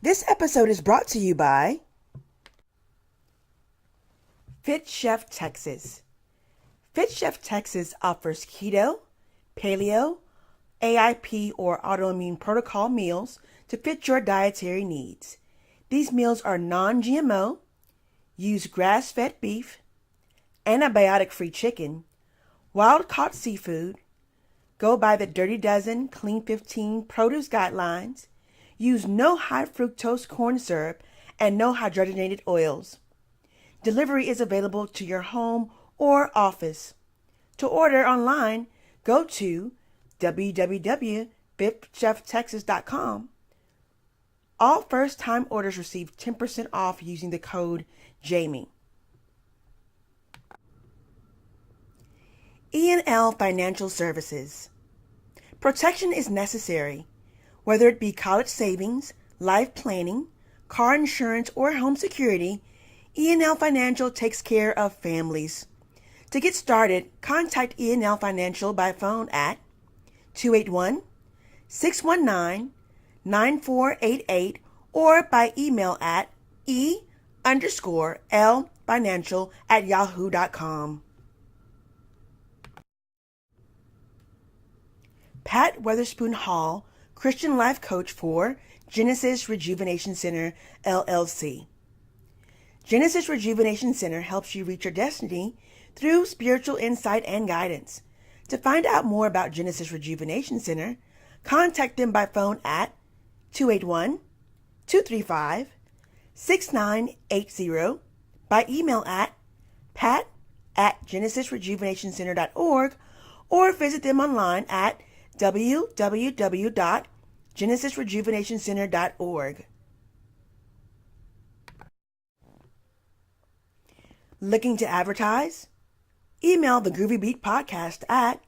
This episode is brought to you by Fit Chef Texas. Fit Chef Texas offers keto, paleo, AIP, or autoimmune protocol meals to fit your dietary needs. These meals are non-GMO, use grass-fed beef, antibiotic-free chicken, wild-caught seafood, go by the Dirty Dozen Clean 15 produce guidelines, use no high fructose corn syrup, and no hydrogenated oils. Delivery is available to your home or office. To order online, go to www.fitcheftexas.com. All first-time orders receive 10% off using the code JAMIE. E&L Financial Services. Protection is necessary. Whether it be college savings, life planning, car insurance, or home security, E&L Financial takes care of families. To get started, contact E&L Financial by phone at 281-619-9488 or by email at e_lfinancial@yahoo.com. Pat Weatherspoon-Hall, Christian Life Coach for Genesis Rejuvenation Center, LLC. Genesis Rejuvenation Center helps you reach your destiny through spiritual insight and guidance. To find out more about Genesis Rejuvenation Center, contact them by phone at 281-235-6980, by email at pat@genesisrejuvenationcenter.org, or visit them online at www.genesisrejuvenationcenter.org. Looking to advertise? Email the Groovy Beet Podcast at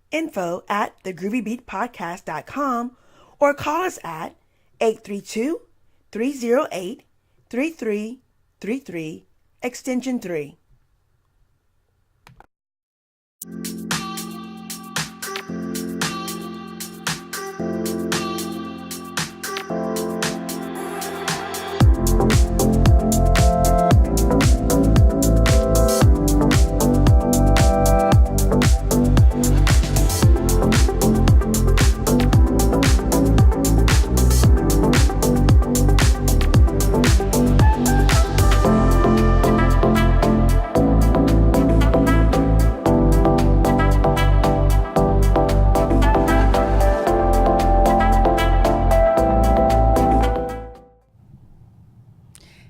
info@thegroovybeatpodcast.com or call us at 832-308-3333, extension 3.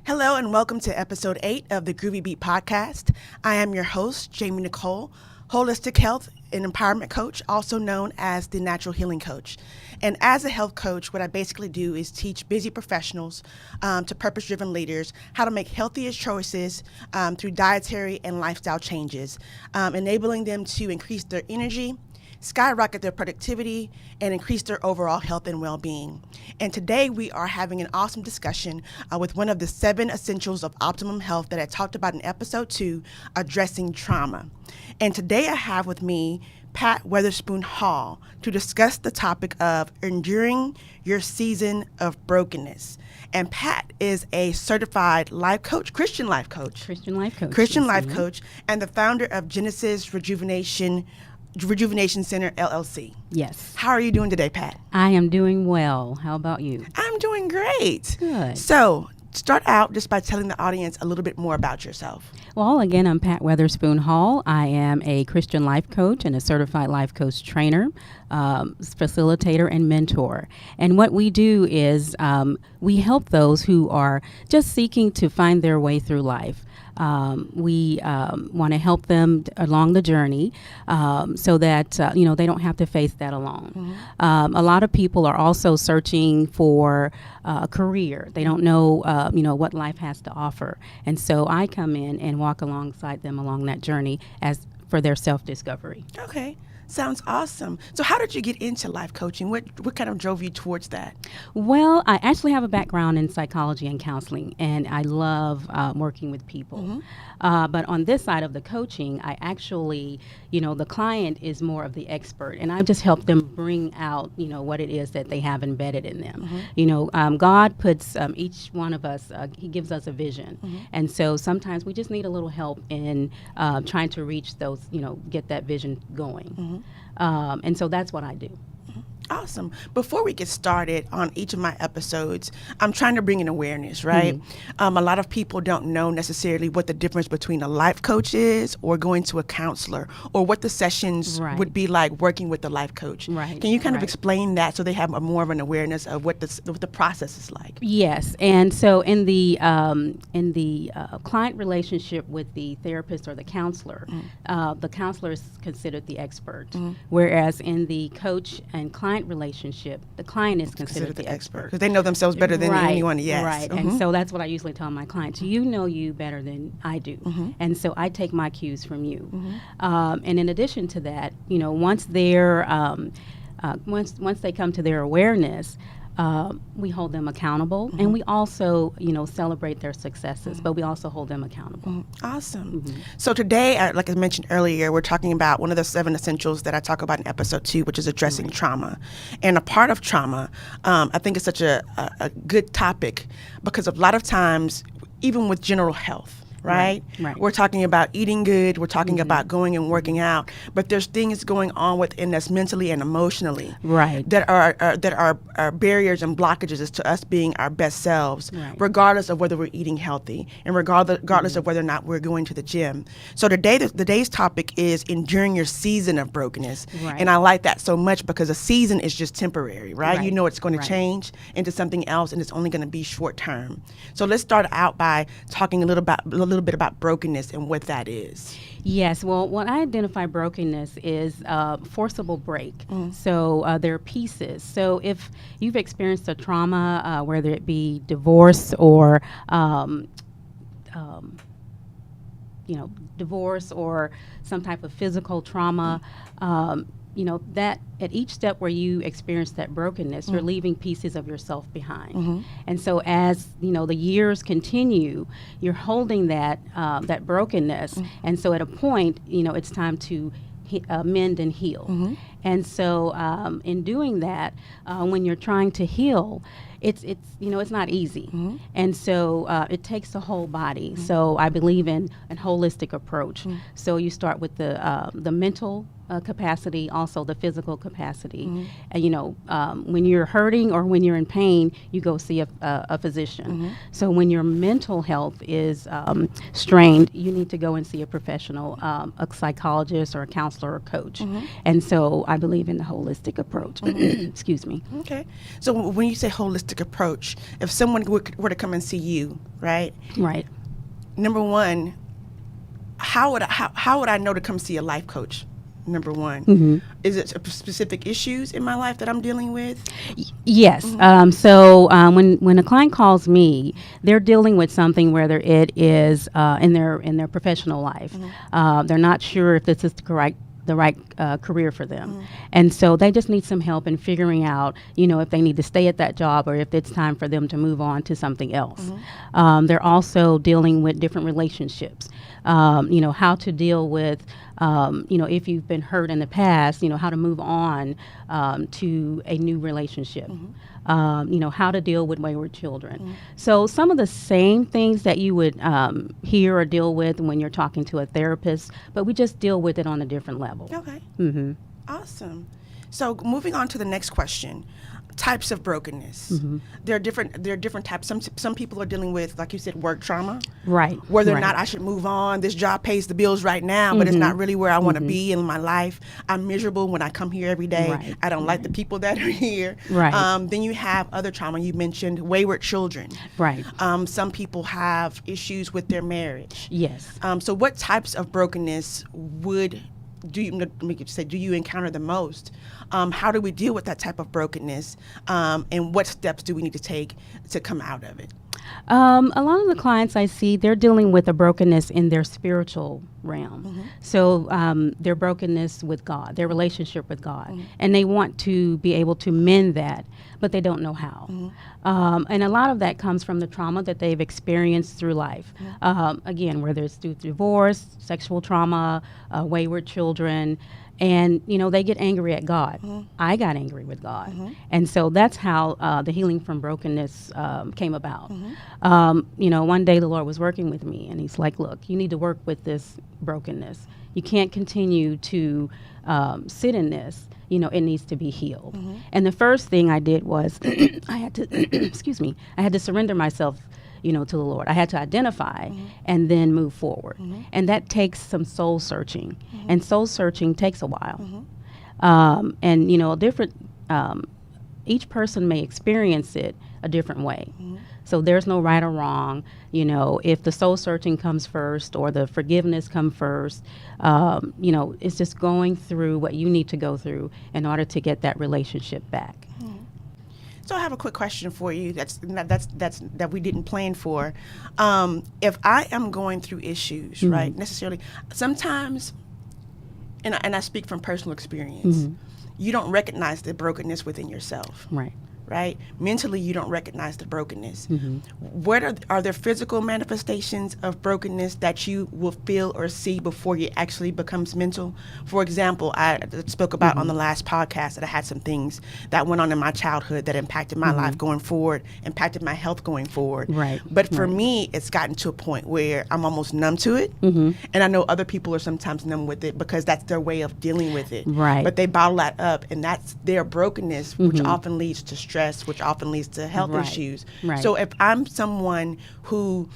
Hello and welcome to episode 8 of the Groovy Beet Podcast. I am your host, Jamie Nicole, holistic health and empowerment coach, also known as the natural healing coach. And as a health coach, what I basically do is teach busy professionals to purpose-driven leaders how to make healthier choices through dietary and lifestyle changes, enabling them to increase their energy, skyrocket their productivity, and increase their overall health and well-being. And today we are having an awesome discussion with one of the 7 essentials of optimum health that I talked about in episode 2, addressing trauma. And today I have with me Pat Weatherspoon-Hall to discuss the topic of enduring your season of brokenness. And Pat is a certified life coach, Christian life coach, and the founder of Genesis Rejuvenation Center, LLC. Yes. How are you doing today, Pat? I am doing well. How about you? I'm doing great. Good. So, start out just by telling the audience a little bit more about yourself. Well, again, I'm Pat Weatherspoon-Hall. I am a Christian life coach and a certified life coach trainer, facilitator, and mentor. And what we do is we help those who are just seeking to find their way through life. We want to help them along the journey so that, they don't have to face that alone. Mm-hmm. A lot of people are also searching for a career. They don't know, what life has to offer. And so I come in and walk alongside them along that journey as for their self-discovery. Okay. Sounds awesome. So how did you get into life coaching? What kind of drove you towards that? Well, I actually have a background in psychology and counseling, and I love working with people. But on this side of the coaching, I actually, the client is more of the expert, and I just help them bring out, what it is that they have embedded in them. God puts each one of us, He gives us a vision. And so sometimes we just need a little help in trying to reach those, get that vision going. And so that's what I do. Awesome. Before we get started on each of my episodes, I'm trying to bring in awareness, right? A lot of people don't know necessarily what the difference between a life coach is or going to a counselor, or what the sessions would be like working with the life coach. Right. Can you kind of explain that so they have more of an awareness of what the process is like? Yes. And so in the client relationship with the therapist or the counselor is considered the expert, whereas in the coach and client relationship, the client is considered the expert. Because they know themselves better than anyone, yes. Right, and so that's what I usually tell my clients. You know you better than I do, and so I take my cues from you. And in addition to that, once they're, once they come to their awareness, we hold them accountable, and we also, celebrate their successes, but we also hold them accountable. Awesome. So today, like I mentioned earlier, we're talking about one of the 7 essentials that I talk about in episode 2, which is addressing trauma. And a part of trauma, I think it's such a good topic because a lot of times, even with general health, right? We're talking about eating good. We're talking about going and working out, but there's things going on within us mentally and emotionally, that are barriers and blockages to us being our best selves, regardless of whether we're eating healthy and regardless of whether or not we're going to the gym. So today's topic is enduring your season of brokenness, and I like that so much because a season is just temporary, right? You know it's going to change into something else, and it's only going to be short term. So let's start out by talking a little bit about brokenness and what that is. Yes, well, when I identify brokenness is forcible break. So there are pieces. So if you've experienced a trauma, whether it be divorce or divorce or some type of physical trauma, that at each step where you experience that brokenness, you're leaving pieces of yourself behind. And so as, the years continue, you're holding that brokenness. And so at a point, it's time to mend and heal. And so in doing that, when you're trying to heal, it's not easy. And so it takes the whole body. So I believe in a holistic approach. So you start with the mental capacity, also the physical capacity. And when you're hurting or when you're in pain, you go see a physician. So when your mental health is strained, you need to go and see a professional, a psychologist or a counselor or coach. And so I believe in the holistic approach. Excuse me. Okay. So when you say holistic approach, if someone were to come and see you, right? Number one, how would I know to come see a life coach? Number one, is it specific issues in my life that I'm dealing with? Yes. So when a client calls me, they're dealing with something, whether it is in their professional life. They're not sure if this is the right career for them. And so they just need some help in figuring out, if they need to stay at that job or if it's time for them to move on to something else. They're also dealing with different relationships, how to deal with, if you've been hurt in the past, how to move on to a new relationship. How to deal with wayward children. So some of the same things that you would hear or deal with when you're talking to a therapist, but we just deal with it on a different level. Okay. Awesome. So moving on to the next question. Types of brokenness. There are different types. Some people are dealing with, like you said, work trauma. Whether or not I should move on. This job pays the bills right now, but it's not really where I want to be in my life. I'm miserable when I come here every day. I don't like the people that are here. Then you have other trauma. You mentioned wayward children. Some people have issues with their marriage. So what types of brokenness do you encounter the most? How do we deal with that type of brokenness? And what steps do we need to take to come out of it? A lot of the clients I see, they're dealing with a brokenness in their spiritual realm. So their brokenness with God, their relationship with God, and they want to be able to mend that, but they don't know how. And a lot of that comes from the trauma that they've experienced through life. Again, whether it's through divorce, sexual trauma, wayward children, and, they get angry at God. I got angry with God. And so that's how the healing from brokenness came about. One day the Lord was working with me, and he's like, look, you need to work with this brokenness. You can't continue to sit in this. It needs to be healed. And the first thing I did was I had to, I had to surrender myself to the Lord. I had to identify and then move forward. And that takes some soul searching. And soul searching takes a while. Different, each person may experience it a different way. So there's no right or wrong. If the soul searching comes first or the forgiveness come first, it's just going through what you need to go through in order to get that relationship back. So I have a quick question for you that we didn't plan for. If I am going through issues, right, necessarily, sometimes, and I speak from personal experience, you don't recognize the brokenness within yourself. Right? Mentally, you don't recognize the brokenness. What are there physical manifestations of brokenness that you will feel or see before it actually becomes mental? For example, I spoke about on the last podcast that I had some things that went on in my childhood that impacted my life going forward, impacted my health going forward. But for me, it's gotten to a point where I'm almost numb to it. And I know other people are sometimes numb with it because that's their way of dealing with it. But they bottle that up, and that's their brokenness, which often leads to stress, which often leads to health issues. So if I'm someone who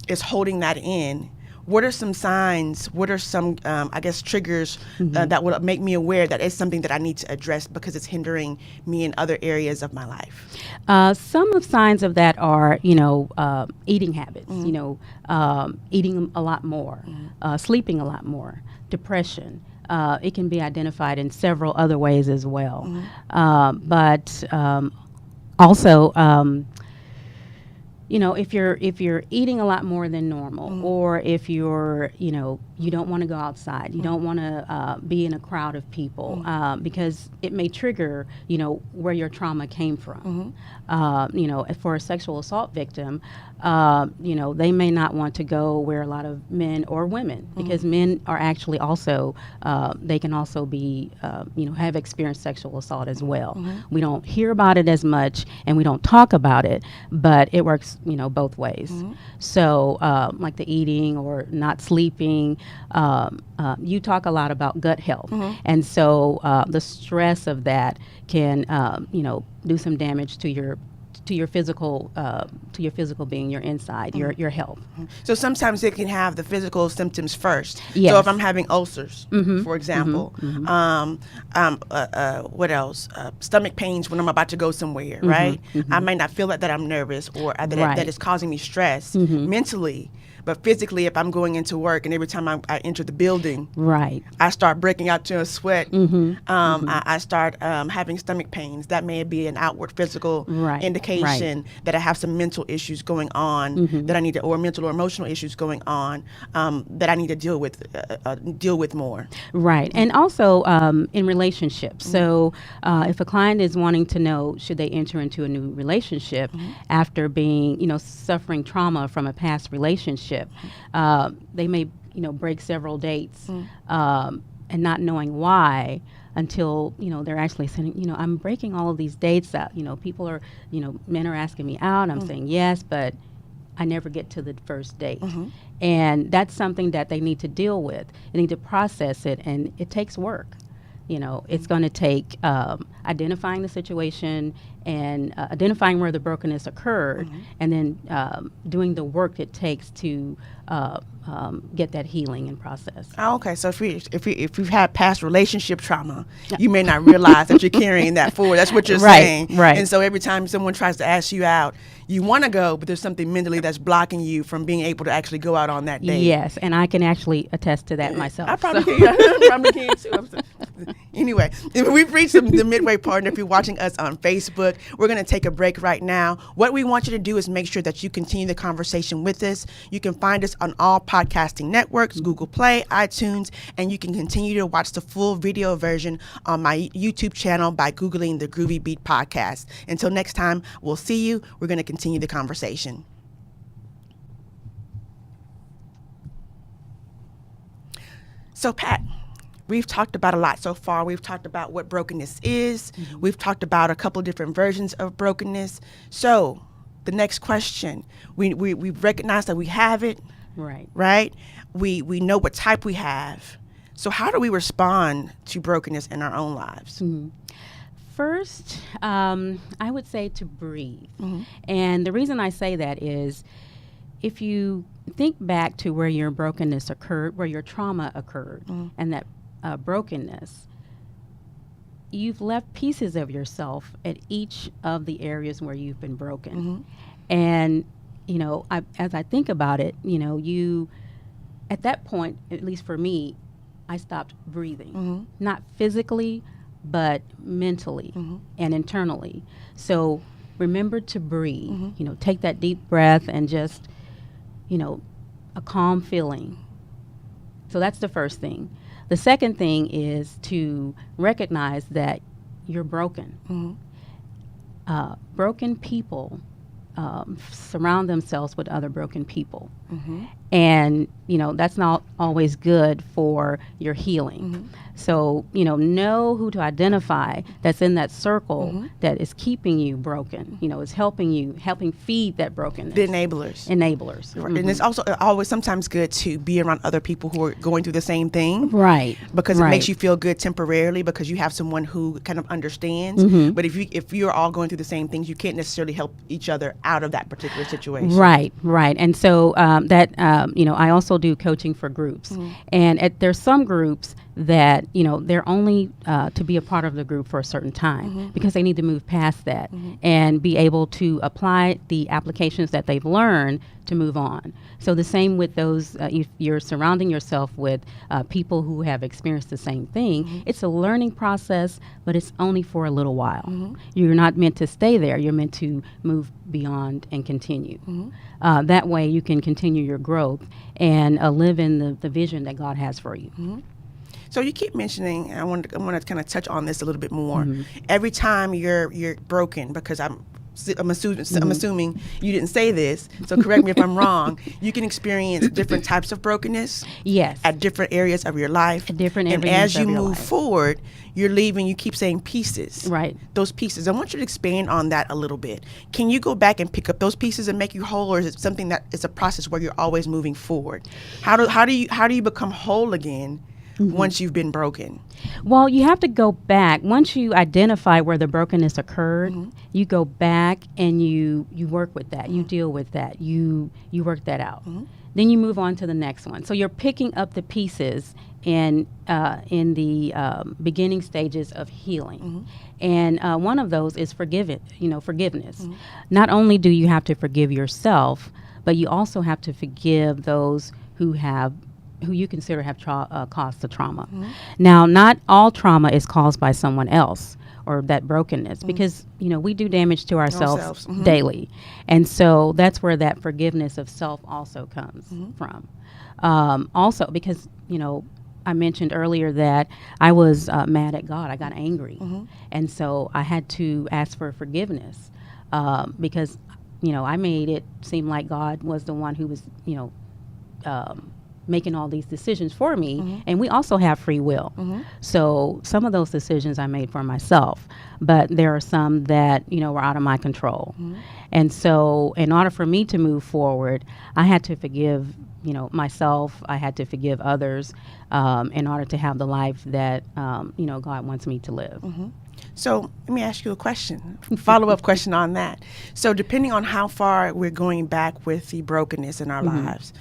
is holding that in, what are some signs, what are some, triggers that would make me aware that it's something that I need to address because it's hindering me in other areas of my life? Some of signs of that are, eating habits, eating a lot more, sleeping a lot more, depression. It can be identified in several other ways as well. But also, if you're eating a lot more than normal, or if you're, you don't want to go outside, you don't want to be in a crowd of people, because it may trigger, where your trauma came from. For a sexual assault victim, they may not want to go where a lot of men or women, because men are actually also, they can also be, have experienced sexual assault as well. We don't hear about it as much, and we don't talk about it, but it works, both ways. So, like the eating or not sleeping, you talk a lot about gut health, and so the stress of that can, do some damage to your physical being, your inside, your health. So sometimes it can have the physical symptoms first. Yes. So if I'm having ulcers, for example, what else? Stomach pains when I'm about to go somewhere, right? I might not feel that I'm nervous or that it's causing me stress mentally. But physically, if I'm going into work and every time I enter the building, I start breaking out into a sweat. I start having stomach pains. That may be an outward physical indication that I have some mental issues going on that I need to, or mental or emotional issues going on that I need to deal with more. And also in relationships. So if a client is wanting to know should they enter into a new relationship after being, suffering trauma from a past relationship. They may, break several dates and not knowing why until, they're actually saying, I'm breaking all of these dates out. People are, men are asking me out. I'm saying yes, but I never get to the first date. And that's something that they need to deal with. They need to process it, and it takes work. It's going to take identifying the situation and identifying where the brokenness occurred, and then doing the work it takes to get that healing and process. Oh, okay, so if you've had past relationship trauma, you may not realize that you're carrying that forward. That's what you're saying. And so every time someone tries to ask you out, You want to go, but there's something mentally that's blocking you from being able to actually go out on that day. Yes, and I can actually attest to that myself. I probably can. I probably can too. Anyway, we've reached the midway part. If you're watching us on Facebook, we're going to take a break right now. What we want you to do is make sure that you continue the conversation with us. You can find us on all podcasting networks, Google Play, iTunes, and you can continue to watch the full video version on my YouTube channel by Googling the Groovy Beet Podcast. Until next time, we'll see you. We're going to continue the conversation. So, Pat, we've talked about a lot so far. We've talked about what brokenness is. Mm-hmm. We've talked about a couple of different versions of brokenness. So the next question, we recognize that we have it. Right? We know what type we have. So how do we respond to brokenness in our own lives? Mm-hmm. First, I would say to breathe. Mm-hmm. And the reason I say that is if you think back to where your brokenness occurred, where your trauma occurred, mm-hmm. and that brokenness, you've left pieces of yourself at each of the areas where you've been broken. Mm-hmm. And, as I think about it, at that point, at least for me, I stopped breathing, mm-hmm. not physically, but mentally mm-hmm. and internally. So remember to breathe, mm-hmm. Take that deep breath and just, a calm feeling. So that's the first thing. The second thing is to recognize that you're broken. Mm-hmm. Broken people surround themselves with other broken people. Mm-hmm. And, that's not always good for your healing. Mm-hmm. So, know who to identify that's in that circle mm-hmm. that is keeping you broken, is helping feed that brokenness. The enablers. Mm-hmm. And it's also always sometimes good to be around other people who are going through the same thing. Right. Because it makes you feel good temporarily because you have someone who kind of understands. Mm-hmm. But if you're all going through the same things, you can't necessarily help each other out of that particular situation. Right. And so I also do coaching for groups. Mm-hmm. And there's some groups that, they're only to be a part of the group for a certain time mm-hmm. because they need to move past that mm-hmm. and be able to apply the applications that they've learned to move on. So the same with those, if you're surrounding yourself with people who have experienced the same thing, mm-hmm. it's a learning process, but it's only for a little while. Mm-hmm. You're not meant to stay there. You're meant to move beyond and continue. Mm-hmm. That way you can continue your growth and live in the vision that God has for you. Mm-hmm. So you keep mentioning, I want to kind of touch on this a little bit more. Mm-hmm. Every time you're broken, because I'm assuming you didn't say this, so correct me if I'm wrong. You can experience different types of brokenness. Yes. At different areas of your life. At different areas. And as you move forward, you're leaving. You keep saying pieces. Right. Those pieces. I want you to expand on that a little bit. Can you go back and pick up those pieces and make you whole, or is it something that is a process where you're always moving forward? How do you become whole again? Mm-hmm. Once you've been broken? Well, you have to go back. Once you identify where the brokenness occurred, mm-hmm. you go back and you work with that. Mm-hmm. You deal with that. You work that out. Mm-hmm. Then you move on to the next one. So you're picking up the pieces in the beginning stages of healing. Mm-hmm. And one of those is forgiveness. Mm-hmm. Not only do you have to forgive yourself, but you also have to forgive those who you consider have caused the trauma. Mm-hmm. Now, not all trauma is caused by someone else or that brokenness, mm-hmm. because, we do damage to ourselves mm-hmm. daily. And so that's where that forgiveness of self also comes mm-hmm. from. Also, because, I mentioned earlier that I was mad at God. I got angry. Mm-hmm. And so I had to ask for forgiveness because, I made it seem like God was the one who was, making all these decisions for me, mm-hmm. and we also have free will. Mm-hmm. So some of those decisions I made for myself, but there are some that were out of my control. Mm-hmm. And so in order for me to move forward, I had to forgive myself. I had to forgive others in order to have the life that God wants me to live. Mm-hmm. So let me ask you a question, follow-up question on that. So depending on how far we're going back with the brokenness in our lives,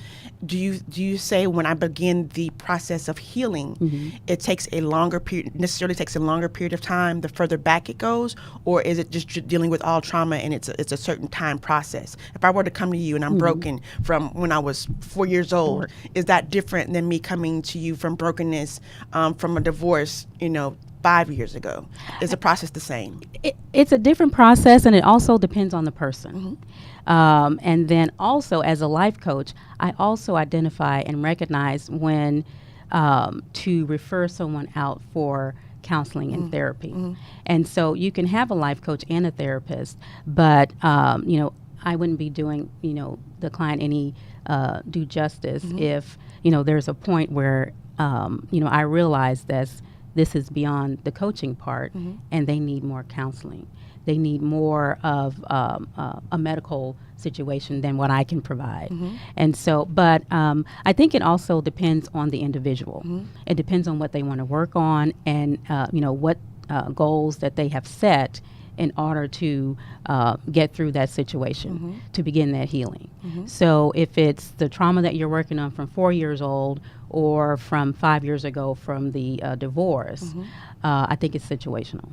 do you say when I begin the process of healing, it takes a longer period, necessarily takes a longer period of time the further back it goes, or is it just dealing with all trauma and it's a certain time process? If I were to come to you and I'm broken from when I was 4 years old, is that different than me coming to you from brokenness from a divorce, 5 years ago? Is the process the same? It's a different process, and it also depends on the person. And then also, as a life coach, I also identify and recognize when to refer someone out for counseling and therapy. And so you can have a life coach and a therapist, but I wouldn't be doing the client any due justice if there's a point where I realize that this is beyond the coaching part, and they need more counseling. They need more of a medical situation than what I can provide. And so, but I think it also depends on the individual. It depends on what they want to work on and, what goals that they have set in order to get through that situation, to begin that healing. So if it's the trauma that you're working on from 4 years old or from 5 years ago from the divorce, I think it's situational.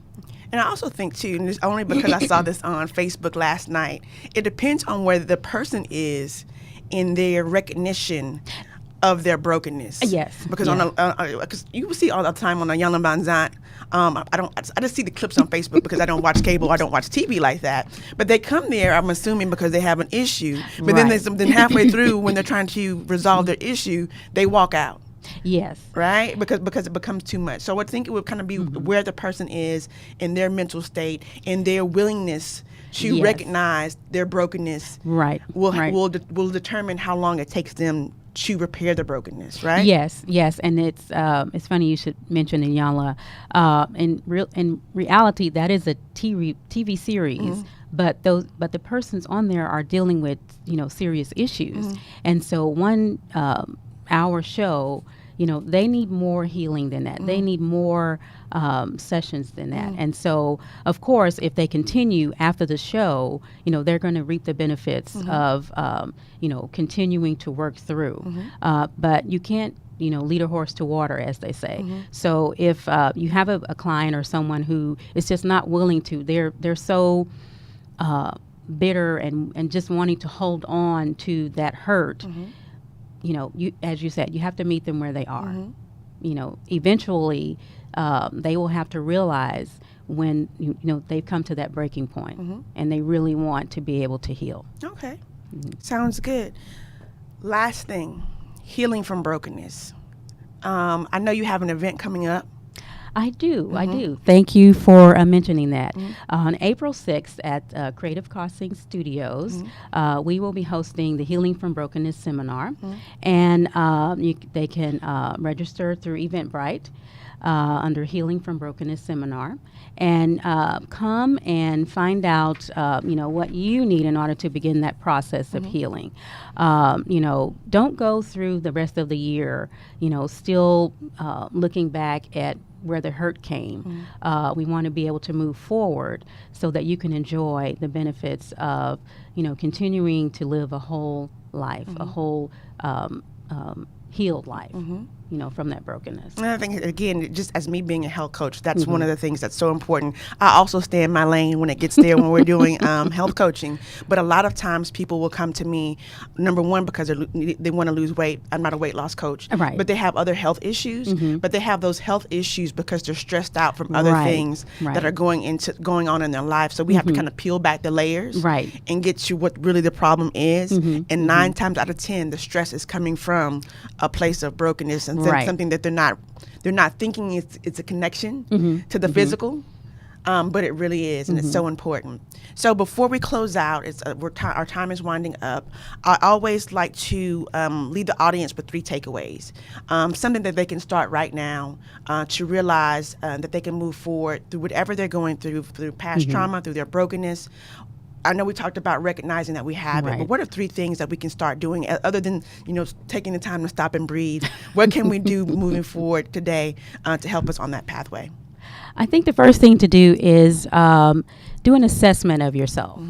And I also think, too, and it's only because I saw this on Facebook last night, it depends on where the person is in their recognition of their brokenness. Yes. Because because you will see all the time on a Young Banzant. I just see the clips on Facebook because I don't watch cable, I don't watch TV like that. But they come there, I'm assuming, because they have an issue. But then halfway through, when they're trying to resolve their issue, they walk out. Yes. Right? Because it becomes too much. So I think it would kind of be where the person is in their mental state and their willingness to recognize their brokenness. Right. Will determine how long it takes them to repair the brokenness, right? Yes, and it's funny you should mention Inyala. In reality, that is a TV series, but the persons on there are dealing with serious issues, and so one hour show, they need more healing than that. They need more sessions than that. And so, of course, if they continue after the show, they're going to reap the benefits of, continuing to work through. But you can't, lead a horse to water, as they say. So if you have a client or someone who is just not willing to, they're so bitter and just wanting to hold on to that hurt. You, as you said, you have to meet them where they are. Eventually, they will have to realize when they've come to that breaking point, and they really want to be able to heal. Okay, sounds good. Last thing, healing from brokenness. I know you have an event coming up. I do. Thank you for mentioning that. On April 6th at Creative Crossing Studios, we will be hosting the Healing from Brokenness seminar. And they can register through Eventbrite under Healing from Brokenness seminar. And come and find out, what you need in order to begin that process of healing. Don't go through the rest of the year, still looking back at where the hurt came. We want to be able to move forward so that you can enjoy the benefits of, continuing to live a whole life, a whole healed life, from that brokenness. And I think, again, just as me being a health coach, that's one of the things that's so important. I also stay in my lane when it gets there when we're doing health coaching. But a lot of times people will come to me, number one, because they want to lose weight. I'm not a weight loss coach. Right. But they have other health issues. But they have those health issues because they're stressed out from other things that are going on in their life. So we have to kind of peel back the layers and get to what really the problem is. And 9 times out of 10, the stress is coming from a place of brokenness and something that they're not thinking it's a connection to the physical, but it really is, and it's so important. So before we close out, our time is winding up. I always like to leave the audience with 3 takeaways, something that they can start right now to realize that they can move forward through whatever they're going through past trauma, through their brokenness. I know we talked about recognizing that we have it, but what are 3 things that we can start doing other than, taking the time to stop and breathe? What can we do moving forward today to help us on that pathway? I think the first thing to do is do an assessment of yourself.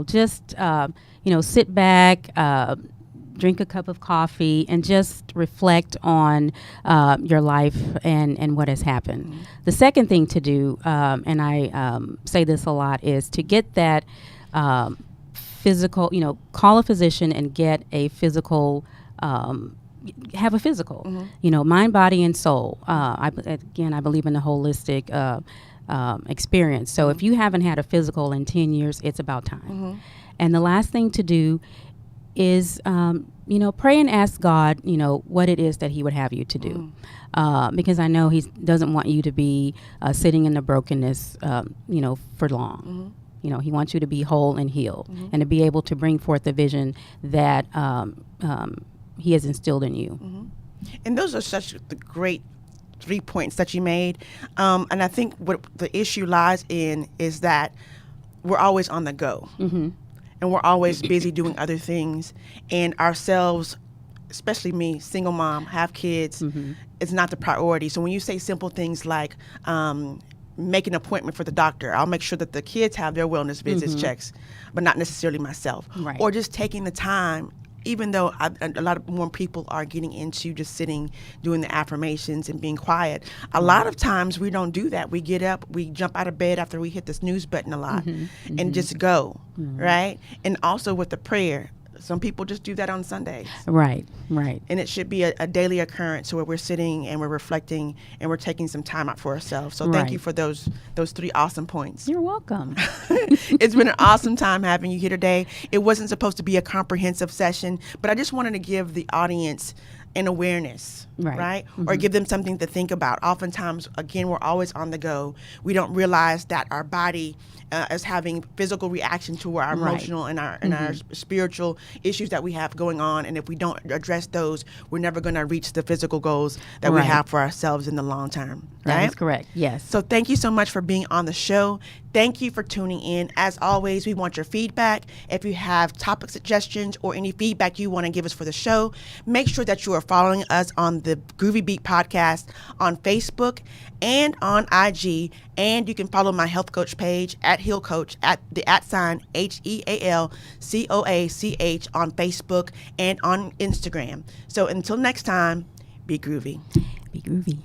Just sit back, drink a cup of coffee, and just reflect on your life and what has happened. The second thing to do, and I say this a lot, is to get that physical, call a physician and get a physical, have a physical, mind, body, and soul. I believe in the holistic experience. So if you haven't had a physical in 10 years, it's about time. And the last thing to do is, pray and ask God, what it is that he would have you to do. Because I know he doesn't want you to be sitting in the brokenness, for long. He wants you to be whole and healed and to be able to bring forth the vision that he has instilled in you. And those are such the great 3 points that you made. And I think what the issue lies in is that we're always on the go. And we're always busy doing other things. And ourselves, especially me, single mom, have kids, it's not the priority. So when you say simple things like make an appointment for the doctor, I'll make sure that the kids have their wellness visits checks, but not necessarily myself. Right. Or just taking the time, even though a lot of more people are getting into just sitting, doing the affirmations and being quiet. A lot of times we don't do that. We get up, we jump out of bed after we hit the snooze button a lot and just go, right? And also with the prayer, some people just do that on Sundays. Right. And it should be a daily occurrence where we're sitting and we're reflecting and we're taking some time out for ourselves. So thank you for those 3 awesome points. You're welcome. It's been an awesome time having you here today. It wasn't supposed to be a comprehensive session, but I just wanted to give the audience an awareness, right? Or give them something to think about. Oftentimes, again, we're always on the go. We don't realize that our body is having physical reaction to our emotional and our spiritual issues that we have going on. And if we don't address those, we're never going to reach the physical goals that we have for ourselves in the long term. Right? That is correct. Yes. So thank you so much for being on the show. Thank you for tuning in. As always, we want your feedback. If you have topic suggestions or any feedback you want to give us for the show, make sure that you are following us on the Groovy Beet Podcast on Facebook and on IG. And you can follow my health coach page at Heal Coach at the @ HEALCOACH on Facebook and on Instagram. So until next time, be groovy. Be groovy.